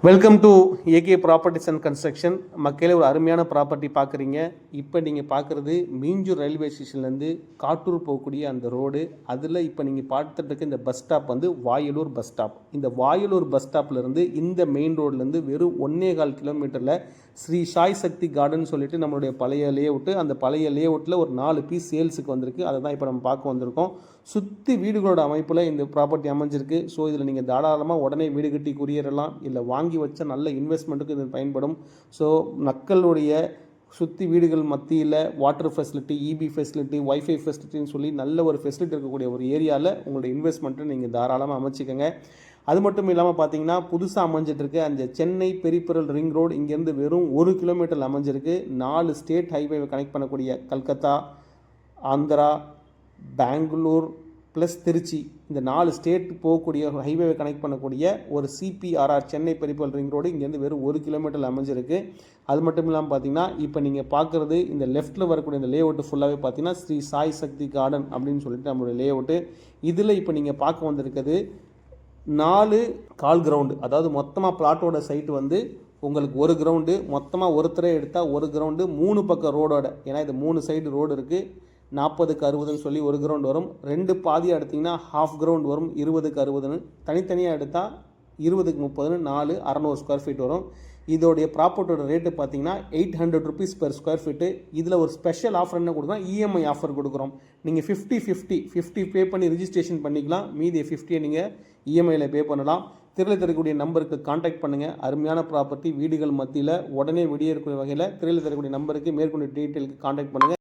Welcome to AK properties and construction. மக்களே, ஒரு அருமையான ப்ராப்பர்ட்டி பார்க்குறீங்க. இப்போ நீங்கள் பார்க்குறது மீஞ்சூர் ரயில்வே ஸ்டேஷன்லேருந்து காட்டூர் போகக்கூடிய அந்த ரோடு. அதில் இப்போ நீங்கள் பார்த்துட்டு இருக்க இந்த பஸ் ஸ்டாப் வந்து வாயலூர் பஸ் ஸ்டாப். இந்த வாயலூர் பஸ் ஸ்டாப்லேருந்து இந்த மெயின் ரோட்லேருந்து வெறும் 1.25 கிலோமீட்டரில் ஸ்ரீ சாய் சக்தி கார்டன் சொல்லிட்டு நம்மளுடைய பழைய லேஅவுட்டு. அந்த பழைய லேஅவுட்டில் ஒரு 4 பீஸ் சேல்ஸுக்கு வந்திருக்கு. அதை தான் இப்போ நம்ம பார்க்க வந்திருக்கோம். சுற்றி வீடுகளோட அமைப்பில் இந்த ப்ராப்பர்ட்டி அமைஞ்சிருக்கு. ஸோ இதில் நீங்கள் தாராளமாக உடனே வீடு கட்டி குடியேறலாம், இல்லை வாங்கி வச்ச நல்ல இன்வெஸ்ட்மெண்ட்டுக்கு இது பயன்படும். ஸோ மக்களுடைய சுற்றி வீடுகள் மத்தியில் water facility, EB facility, wifi ஃபெசிலிட்டின்னு சொல்லி நல்ல ஒரு ஃபெசிலிட்டி இருக்கக்கூடிய ஒரு ஏரியாவில் உங்களுடைய இன்வெஸ்ட்மெண்ட்டை நீங்கள் தாராளமாக அமைச்சிக்கோங்க. அது மட்டும் இல்லாமல் பார்த்தீங்கன்னா, புதுசாக அமைஞ்சிட்ருக்கு அந்த சென்னை பெரிபெரல் ரிங் ரோடு. இங்கேருந்து வெறும் 1 கிலோமீட்டர் அமைஞ்சிருக்கு. 4 ஸ்டேட் ஹைவேவை கனெக்ட் பண்ணக்கூடிய கல்கத்தா, ஆந்திரா, பெங்களூர் ப்ளஸ் திருச்சி, இந்த 4 ஸ்டேட் போகக்கூடிய ஹைவேவை கனெக்ட் பண்ணக்கூடிய ஒரு CPRR Chennai peripheral ring road இங்கேருந்து வெறும் 1 கிலோமீட்டர் அமைஞ்சிருக்கு. அது மட்டும் இல்லாமல் பார்த்தீங்கன்னா, இப்போ நீங்கள் பார்க்குறது இந்த லெஃப்ட்டில் வரக்கூடிய இந்த லேஅவுட்டு ஃபுல்லாகவே பார்த்தீங்கன்னா ஸ்ரீ சாய் சக்தி கார்டன் அப்படின்னு சொல்லிட்டு நம்மளுடைய லேஅவுட்டு. இதில் இப்போ நீங்கள் பார்க்க வந்திருக்கிறது 4 கால் கிரவுண்டு. அதாவது மொத்தமாக பிளாட்டோட சைட்டு வந்து உங்களுக்கு 1 கிரவுண்டு, மொத்தமாக ஒருத்தரே எடுத்தால் 1 கிரவுண்டு 3 பக்கம் ரோடோட. ஏன்னா இது 3 சைடு ரோடு இருக்குது. 40க்கு 60ன்னு சொல்லி 1 கிரவுண்ட் வரும். 2 பாதியாக எடுத்திங்கன்னா ஹாஃப் கிரவுண்ட் வரும். 20க்கு 60ன்னு தனித்தனியாக எடுத்தால் 20க்கு 30ன்னு 4 600 ஸ்கொயர் ஃபீட் வரும். இதோடைய ப்ராப்பர்ட்டியோட ரேட்டு பார்த்தீங்கன்னா 800 ருபீஸ் பெர் ஸ்கொயர் ஃபீட்டு. இதில் ஒரு ஸ்பெஷல் ஆஃபர் என்ன கொடுக்குறோம், இஎம்ஐ ஆஃபர் கொடுக்குறோம். நீங்கள் 50 பே பண்ணி ரிஜிஸ்ட்ரேஷன் பண்ணிக்கலாம். மீதி 50 நீங்கள் இஎம்ஐயில் பே பண்ணலாம். திரையில் தரக்கூடிய நம்பருக்கு காண்டாக்ட் பண்ணுங்கள். அருமையான ப்ராப்பர்ட்டி வீடுகள் மத்தியில் உடனே வெளியே இருக்கக்கூடிய வகையில் திரையில் தரக்கூடிய நம்பருக்கு மேற்கொண்டு டீட்டெயிலுக்கு காண்டாக்ட் பண்ணுங்கள்.